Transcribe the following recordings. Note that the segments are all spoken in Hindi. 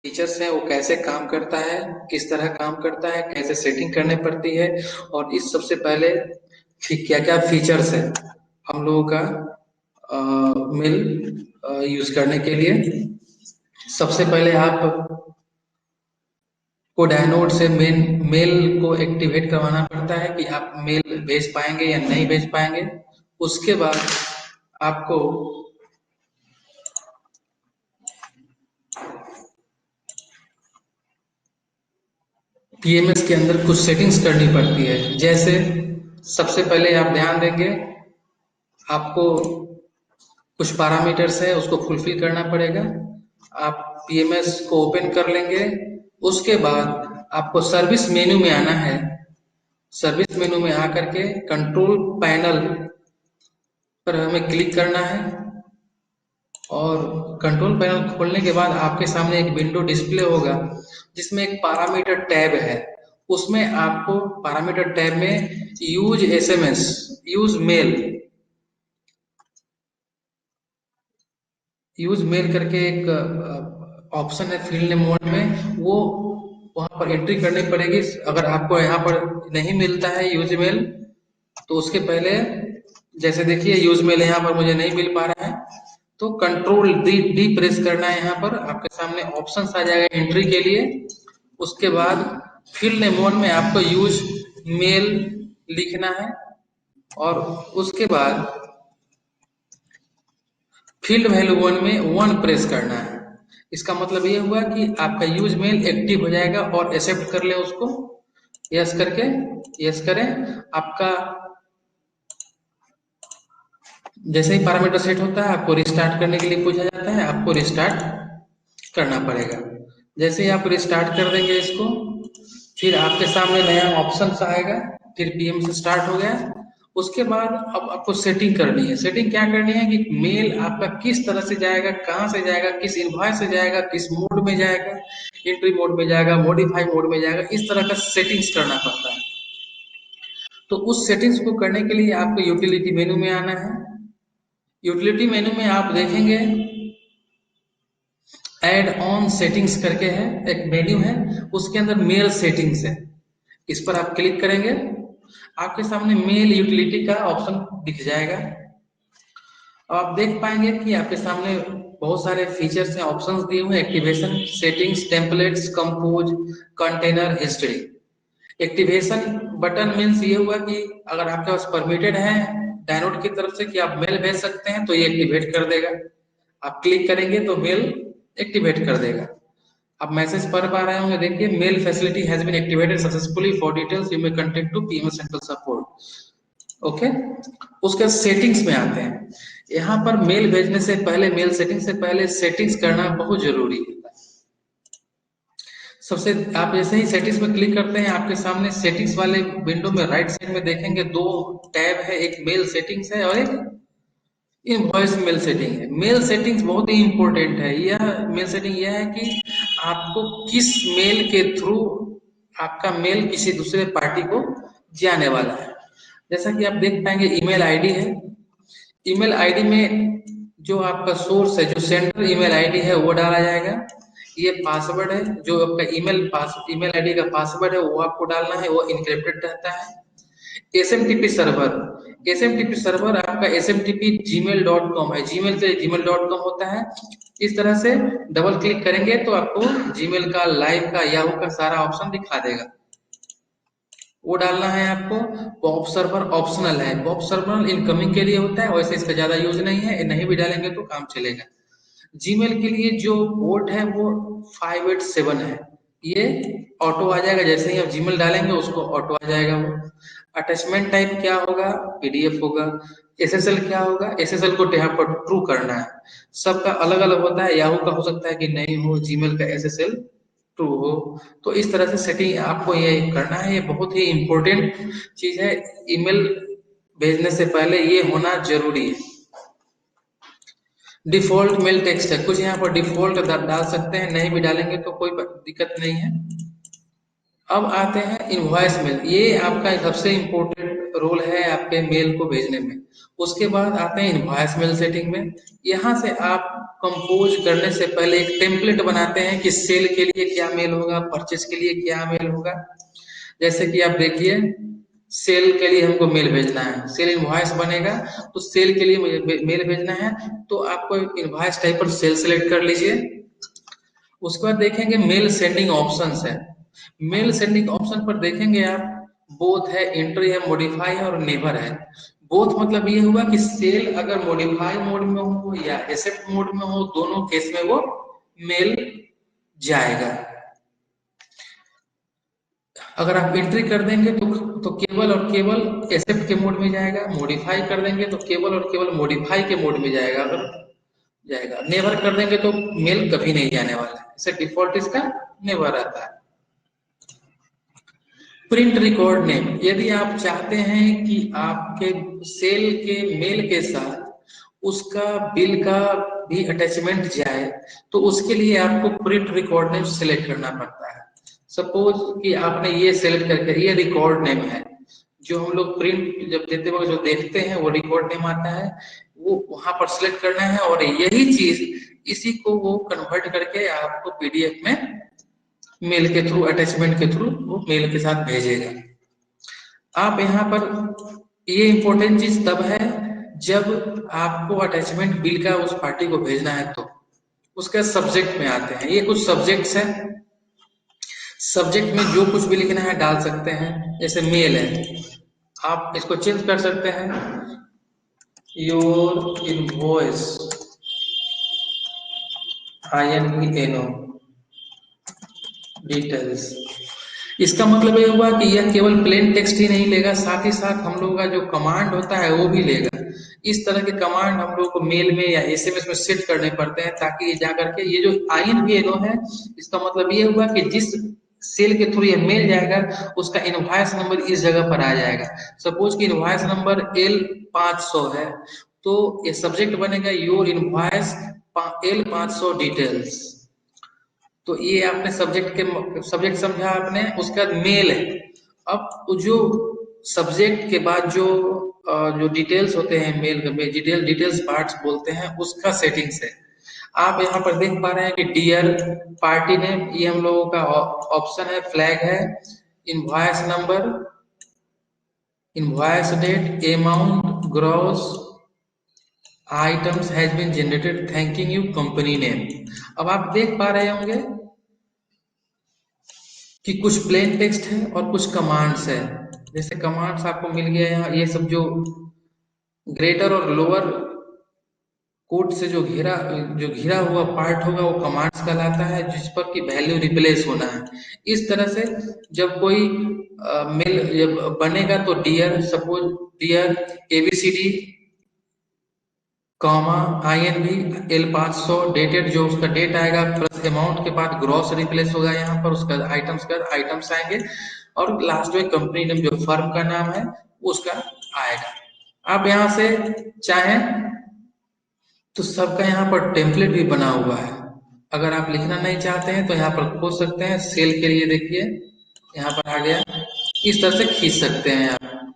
फीचर्स हैं वो कैसे काम करता है, किस तरह काम करता है, कैसे सेटिंग करनी पड़ती है, और इस सबसे पहले क्या क्या फीचर्स है हम लोगों का मेल यूज करने के लिए। सबसे पहले आप को डायनोड से मेल को एक्टिवेट करवाना पड़ता है कि आप मेल भेज पाएंगे या नहीं भेज पाएंगे। उसके बाद आपको पीएमएस के अंदर कुछ सेटिंग्स करनी पड़ती है। जैसे सबसे पहले आप ध्यान देंगे, आपको कुछ पैरामीटर्स है उसको फुलफिल करना पड़ेगा। आप पीएमएस को ओपन कर लेंगे। उसके बाद आपको सर्विस मेनू में आना है। सर्विस मेनू में आकर के कंट्रोल पैनल पर हमें क्लिक करना है, और कंट्रोल पैनल खोलने के बाद आपके सामने एक विंडो डिस्प्ले होगा जिसमें एक पैरामीटर टैब है। उसमें आपको पैरामीटर टैब में use SMS, use mail, use mail करके एक ऑप्शन है फील्ड नेम मोड में, वो वहां पर एंट्री करनी पड़ेगी। अगर आपको यहाँ पर नहीं मिलता है यूज मेल तो उसके पहले, जैसे देखिए यूज मेल यहाँ पर मुझे नहीं मिल पा रहा है, तो कंट्रोल डी डी प्रेस करना है। यहाँ पर आपके सामने ऑप्शंस आ जाएगा एंट्री के लिए। उसके बाद फील्ड नेम वन में आपको यूज मेल लिखना है, और उसके बाद फील्ड वैल्यू वन में वन प्रेस करना है। इसका मतलब ये हुआ कि आपका यूज मेल एक्टिव हो जाएगा, और एक्सेप्ट कर ले उसको, यस करके, यस करें। आपका जैसे ही पैरामीटर सेट होता है आपको रिस्टार्ट करने के लिए पूछा जाता है, आपको रिस्टार्ट करना पड़ेगा। जैसे ही आप रिस्टार्ट कर देंगे इसको, फिर आपके सामने नया ऑप्शन आएगा, फिर पीएम से स्टार्ट हो गया। उसके बाद अब आपको सेटिंग करनी है। सेटिंग क्या करनी है कि मेल आपका किस तरह से जाएगा, कहाँ से जाएगा, किस इनवॉइस से जाएगा, किस मोड में जाएगा, एंट्री मोड में जाएगा, मॉडिफाई मोड में जाएगा, इस तरह का सेटिंग्स करना पड़ता है। तो उस सेटिंग्स को करने के लिए आपको यूटिलिटी मेनू में आना है। यूटिलिटी मेनू में आप देखेंगे एड ऑन सेटिंग्स करके है, एक मेन्यू है, उसके अंदर मेल सेटिंग्स है। इस पर आप क्लिक करेंगे, आपके सामने मेल यूटिलिटी का ऑप्शन दिख जाएगा। अब आप देख पाएंगे कि आपके सामने बहुत सारे फीचर्स हैं, ऑप्शंस दिए हुए हैं, activation, settings, templates, compose, container, history. Activation button means ये हुआ कि अगर आपके पास परमिटेड है डायनोड की तरफ से कि आप मेल भेज सकते हैं तो ये एक्टिवेट कर देगा। आप क्लिक करेंगे तो मेल एक्टिवेट कर देगा। आप मैसेज पढ़ पा रहे होंगे, देखिए mail facility has been activated successfully, for details you may contact to PMS central support. Okay, उसके सेटिंग्स में आते हैं। यहाँ पर मेल भेजने से पहले, मेल सेटिंग से पहले सेटिंग्स करना बहुत जरूरी है। सबसे आप जैसे ही सेटिंग्स में क्लिक करते हैं आपके सामने सेटिंग्स वाले विंडो में राइट साइड में देखेंगे दो टैब है, एक मेल सेटिंग्स है और एक इनवॉइस मेल सेटिंग है। मेल सेटिंग्स बहुत ही इंपॉर्टेंट है। यह मेल सेटिंग यह है कि आपको किस मेल के थ्रू आपका मेल किसी दूसरे पार्टी को जाने वाला है। जैसा कि आप देख पाएंगे ईमेल आईडी है। ईमेल आईडी में जो आपका सोर्स है, जो सेंट्रल ईमेल आईडी है वो डाला जाएगा। ये पासवर्ड है, जो आपका ईमेल आईडी का पासवर्ड है वो आपको डालना है, वो इनक्रिप्टेड रहता है। एसएमटीपी सर्वर, एसएमटीपी सर्वर आपका एसएमटीपी gmail.com है, जीमेल से gmail.com होता है। इस तरह से डबल क्लिक करेंगे तो आपको जीमेल का, लाइव का, याहू का सारा ऑप्शन दिखा देगा, वो डालना है आपको। पॉप सर्वर ऑप्शनल है, पॉप सर्वर इनकमिंग के लिए होता है, वैसे इसका ज्यादा यूज नहीं है, नहीं भी डालेंगे तो काम चलेगा। जीमेल के लिए जो पोर्ट है वो 587 है, ये ऑटो आ जाएगा, जैसे ही आप जीमेल डालेंगे उसको ऑटो आ जाएगा वो। अटैचमेंट टाइप क्या होगा, पीडीएफ होगा। एसएसएल क्या होगा, एसएसएल को यहाँ पर ट्रू करना है। सबका अलग अलग होता है, याहू का हो सकता है कि नहीं हो, जीमेल का एसएसएल ट्रू हो। तो इस तरह से सेटिंग आपको ये करना है, ये बहुत ही इंपॉर्टेंट चीज है। ईमेल भेजने से पहले ये होना जरूरी है। डिफॉल्ट मेल टेक्स्ट है, कुछ यहाँ पर डिफॉल्ट डाल सकते हैं, नहीं भी डालेंगे तो कोई दिक्कत नहीं है। अब आते हैं इनवॉइस मेल, ये आपका सबसे इम्पोर्टेंट रोल है आपके मेल को भेजने में। उसके बाद आते हैं इनवॉइस मेल सेटिंग में। यहाँ से आप कंपोज करने से पहले एक टेम्पलेट बनाते हैं कि सेल के लिए क्या मेल होगा, परचेज के लिए क्या मेल होगा। जैसे कि आप देखिए, सेल के लिए हमको मेल भेजना है, सेल इनवॉइस बनेगा तो सेल के लिए मुझे मेल भेजना है, तो आपको इनवॉइस टाइप पर सेल सेलेक्ट कर लीजिए। उसके बाद देखेंगे मेल सेंडिंग ऑप्शंस है। मेल सेंडिंग ऑप्शन पर देखेंगे आप, बोथ है, एंट्री है, मॉडिफाई है और नेवर है। बोथ मतलब ये हुआ कि सेल अगर मॉडिफाई मोड में हो या एक्सेप्ट मोड में हो, दोनों केस में वो मेल जाएगा। अगर आप एंट्री कर देंगे तो केवल और केवल एक्सेप्ट के मोड में जाएगा, मॉडिफाई कर देंगे तो केवल और केवल मॉडिफाई के मोड में जाएगा। अगर जाएगा, नेवर कर देंगे तो मेल कभी नहीं जाने वाला है, इसे डिफॉल्ट इसका नेवर रहता है। प्रिंट रिकॉर्ड नेम, यदि आप चाहते हैं कि आपके सेल के मेल के साथ उसका बिल का भी अटैचमेंट जाए, तो उसके लिए आपको प्रिंट रिकॉर्ड नेम सिलेक्ट करना पड़ता है। सपोज कि आपने ये सिलेक्ट करके, ये रिकॉर्ड नेम है, जो हम लोग प्रिंट जब देते वक्त जो देखते हैं वो रिकॉर्ड नेम आता है, वो वहां पर सिलेक्ट करना है और यही चीज इसी को वो कन्वर्ट करके आपको पीडीएफ में मेल के थ्रू, अटैचमेंट के थ्रू वो मेल के साथ भेजेगा। आप यहाँ पर, ये इंपॉर्टेंट चीज तब है जब आपको अटैचमेंट बिल का उस पार्टी को भेजना है, तो उसके सब्जेक्ट में आते हैं। ये कुछ सब्जेक्ट्स हैं, सब्जेक्ट में जो कुछ भी लिखना है डाल सकते हैं। जैसे मेल है, आप इसको चेंज कर सकते हैं, योर इनवॉइस, INVO डिटेल्स। इसका मतलब ये हुआ कि यह केवल प्लेन टेक्स्ट ही नहीं लेगा, साथ ही साथ हम लोगों का जो कमांड होता है वो भी लेगा। इस तरह के कमांड हम लोग को मेल में या एसएमएस में सेट करने पड़ते हैं, ताकि ये जाकर के ये जो INVO है, इसका मतलब ये हुआ कि जिस सेल के थ्रू ये मेल जाएगा उसका इनवॉइस नंबर इस जगह पर आ जाएगा। सपोज कि इनवॉइस नंबर L500 है, तो ये सब्जेक्ट बनेगा योर इनवॉइस L500 डिटेल्स। तो ये आपने सब्जेक्ट समझा आपने। उसके बाद मेल है। अब जो सब्जेक्ट के बाद जो डिटेल्स होते हैं मेल में, डिटेल्स पार्ट्स बोलते हैं, उसका सेटिंग्स है। आप यहाँ पर देख पा रहे हैं कि डियर, पार्टी नेम, ये हम लोगों का ऑप्शन है, फ्लैग है, invoice number, invoice date, amount, gross items has been generated, thanking you, company name. अब आप देख पा रहे होंगे कि कुछ प्लेन टेक्स्ट है और कुछ कमांड्स है। जैसे कमांड्स आपको मिल गया यहाँ, ये सब जो ग्रेटर और लोअर कोट से जो घिरा हुआ पार्ट होगा वो कमांड्स कहलाता है, जिस पर की वैल्यू रिप्लेस होना है। इस तरह से जब कोई मेल जब बनेगा तो dear, suppose dear ABCD comma INV L500 dated, जो उसका डेट आएगा, प्लस अमाउंट के बाद ग्रॉस रिप्लेस होगा, यहाँ पर उसका आइटम्स आएंगे, और लास्ट में कंपनी नेम जो फर्म का नाम है उसका आएगा। आप यहाँ से चाहें तो सबका यहाँ पर टेम्पलेट भी बना हुआ है। अगर आप लिखना नहीं चाहते हैं तो यहाँ पर खोज सकते हैं। सेल के लिए देखिए यहाँ पर आ गया, इस तरह से खींच सकते हैं आप।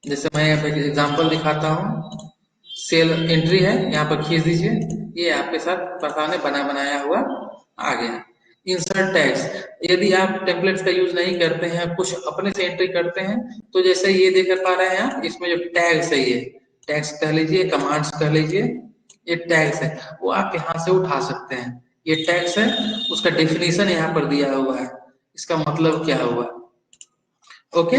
जैसे मैं यहाँ पे एग्जांपल दिखाता हूँ, सेल एंट्री है, यहाँ पर खींच दीजिए, ये आपके साथ सामने बनाया हुआ आ गया। इंसर्ट टैग्स, यदि आप टेम्पलेट्स का यूज नहीं करते हैं, कुछ अपने से एंट्री करते हैं, तो जैसे ये देख पा रहे हैं आप, इसमें जो टैग्स है, ये टैग्स कह लीजिए, कमांड्स कह लीजिए, ये टैग्स है, वो आप यहाँ से उठा सकते हैं। ये टैग्स है, उसका डेफिनेशन यहाँ पर दिया हुआ है, इसका मतलब क्या हुआ। ओके,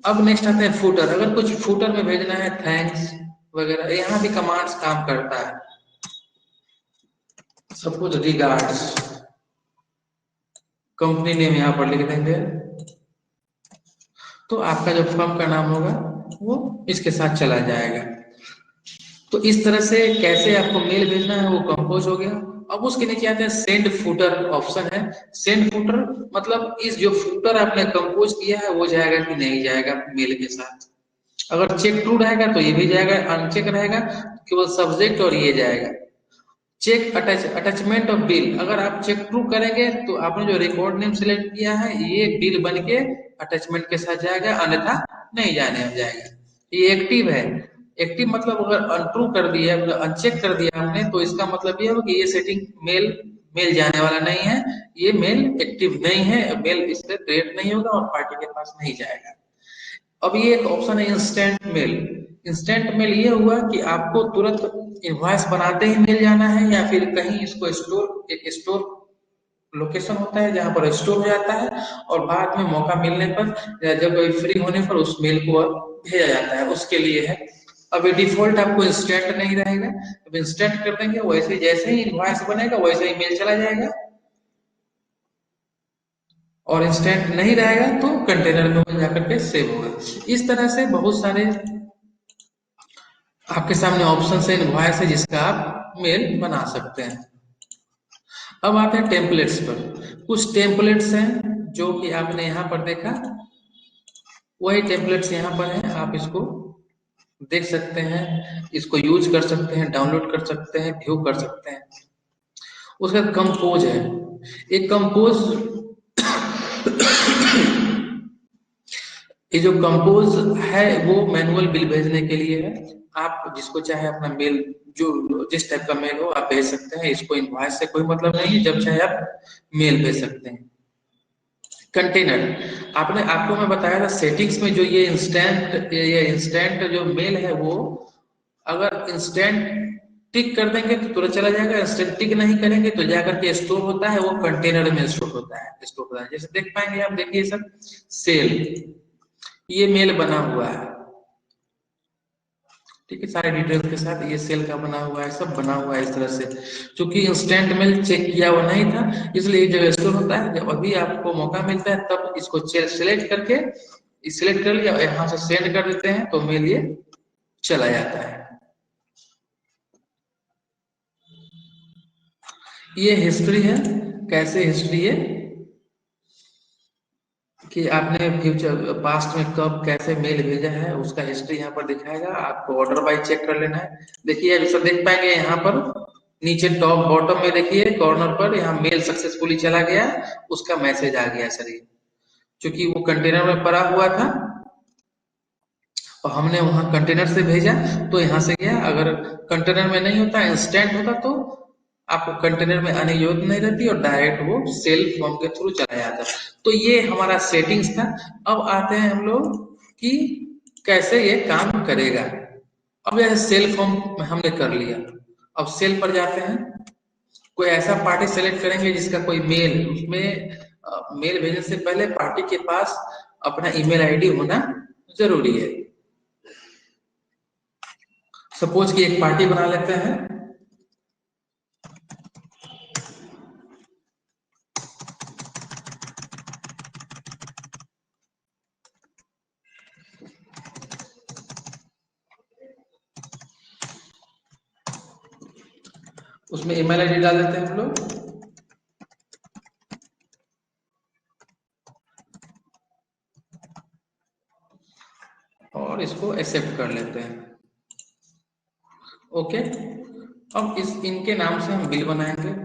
अब नेक्स्ट आते हैं फूटर। अगर कुछ फूटर में भेजना है, थैंक्स वगैरह, यहाँ भी कमांड्स काम करता है। सब कुछ रिगार्ड्स, कंपनी नेम यहाँ पर लिख देंगे, तो आपका जो फर्म का नाम होगा वो इसके साथ चला जाएगा। तो इस तरह से कैसे आपको मेल भेजना है वो कंपोज हो गया। अब उसके नीचे आते हैं सेंड फूटर ऑप्शन है। सेंड फूटर मतलब इस जो फूटर आपने कंपोज किया है वो जाएगा कि नहीं जाएगा मेल के साथ। अगर चेक ट्रू रहेगा तो ये भी जाएगा, अनचेक रहेगा तो केवल सब्जेक्ट और ये जाएगा। चेक अटैचमेंट ऑफ बिल, अगर आप चेक ट्रू करेंगे तो आपने जो रिकॉर्ड नेम सिलेक्ट किया है ये बिल बन के अटैचमेंट के साथ जाएगा, अन्यथा नहीं जाने जाएगा। ये एक्टिव है। एक्टिव मतलब अगर अनट्रू कर दिया, अनचेक कर दिया आपने, तो इसका मतलब ये है कि ये सेटिंग मेल मेल जाने वाला नहीं है, ये मेल एक्टिव नहीं है, मेल इससे क्रिएट नहीं होगा और पार्टी के पास नहीं जाएगा। अब ये एक ऑप्शन है इंस्टेंट मेल। इंस्टेंट मेल ये हुआ कि आपको तुरंत इनवॉइस बनाते ही मेल जाना है, या फिर कहीं इसको स्टोर, एक स्टोर लोकेशन होता है जहां पर स्टोर हो जाता है, और बाद में मौका मिलने पर या जब कोई फ्री होने पर उस मेल को भेजा जाता है, उसके लिए है। अब ये डिफॉल्ट आपको इंस्टेंट नहीं रहेगा, अब इंस्टेंट कर देंगे, वैसे जैसे ही इनवॉइस बनेगा वैसे ही मेल चला जाएगा, और इंस्टेंट नहीं रहेगा तो कंटेनर में जाकर के सेव होगा। इस तरह से बहुत सारे आपके सामने ऑप्शन है, इनवॉइस है जिसका आप मेल बना सकते हैं। अब आते हैं टेम्पलेट्स पर। कुछ टेम्पलेट्स हैं जो कि आपने यहाँ पर देखा, वही टेम्पलेट्स यहाँ पर हैं, आप इसको देख सकते हैं, इसको यूज कर सकते हैं, डाउनलोड कर सकते हैं, व्यू कर सकते हैं। उसका कंपोज है, एक कंपोज, ये जो कंपोज है वो मैनुअल बिल भेजने के लिए है। आप जिसको चाहे अपना मेल, जो जिस टाइप का मेल हो आप भेज सकते हैं, इसको इनवॉइस से कोई मतलब नहीं है, जब चाहे आप मेल भेज सकते हैं। कंटेनर, आपने आपको मैं बताया था सेटिंग्स में, जो ये इंस्टेंट जो मेल है वो अगर इंस्टेंट टिक कर देंगे तो तुरंत चला जाएगा, इंस्टेंट टिक नहीं करेंगे तो जाकर के स्टोर होता है, वो कंटेनर में स्टोर होता है, जैसे देख पाएंगे आप, देखिए सर, सेल, ये मेल बना हुआ है, ठीक है, सारे डिटेल्स के साथ, ये सेल का बना हुआ है, सब बना हुआ है इस तरह से। क्योंकि इंस्टेंट मेल चेक किया हुआ नहीं था, इसलिए जब स्टोर होता है, जब अभी आपको मौका मिलता है तब इसको सिलेक्ट करके, सिलेक्ट कर लिया, यहाँ से सेंड कर देते हैं तो मेल ये चला जाता है। ये हिस्ट्री है, कैसे हिस्ट्री है कि आपने फ्यूचर पास्ट में कब कैसे मेल भेजा है, उसका हिस्ट्री यहाँ पर दिखाएगा, आपको ऑर्डर वाइज चेक कर लेना है। देखिए अभी सब देख पाएंगे यहाँ पर नीचे टॉप बॉटम में, देखिए कॉर्नर पर, यहाँ मेल सक्सेसफुली चला गया, उसका मैसेज आ गया सर, ये क्योंकि वो कंटेनर में पड़ा हुआ था और हमने वहां कंटेनर से भेजा तो यहाँ से गया। अगर कंटेनर में नहीं होता, इंस्टेंट होता, तो आपको कंटेनर में आने की जरूरत नहीं रहती और डायरेक्ट वो सेल फॉर्म के थ्रू चला जाता। तो ये हमारा सेटिंग्स था। अब आते हैं हम लोग कि कैसे ये काम करेगा। अब यह सेल फॉर्म हमने कर लिया, अब सेल पर जाते हैं, कोई ऐसा पार्टी सेलेक्ट करेंगे जिसका कोई मेल, उसमें मेल भेजने से पहले पार्टी के पास अपना ईमेल आईडी होना जरूरी है। सपोज कि एक पार्टी बना लेते हैं, उसमें ईमेल आईडी डाल देते हैं हम लोग, और इसको एक्सेप्ट कर लेते हैं। ओके, अब इस इनके नाम से हम बिल बनाएंगे।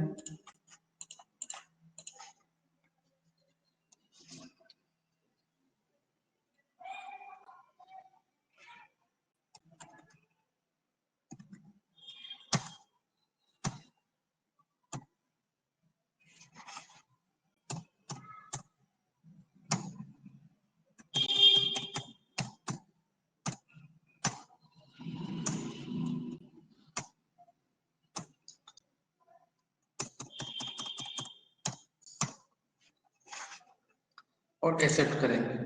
और एक्सेप्ट करेंगे।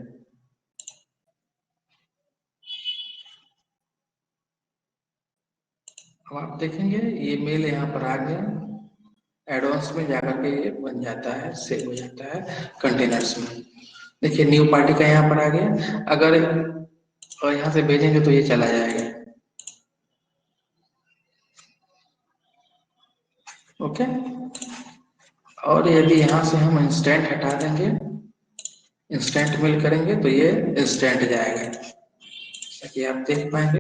अब आप देखेंगे ये मेल यहाँ पर आ गया, एडवांस में जाकर के ये बन जाता है, सेव हो जाता है कंटेनर्स में। देखिए न्यू पार्टी का यहाँ पर आ गया, अगर और यहाँ से भेजेंगे तो ये चला जाएगा। ओके, और यदि यहाँ से हम इंस्टेंट हटा देंगे, इंस्टेंट मेल करेंगे तो ये इंस्टेंट जाएगा, ताकि आप देख पाएंगे।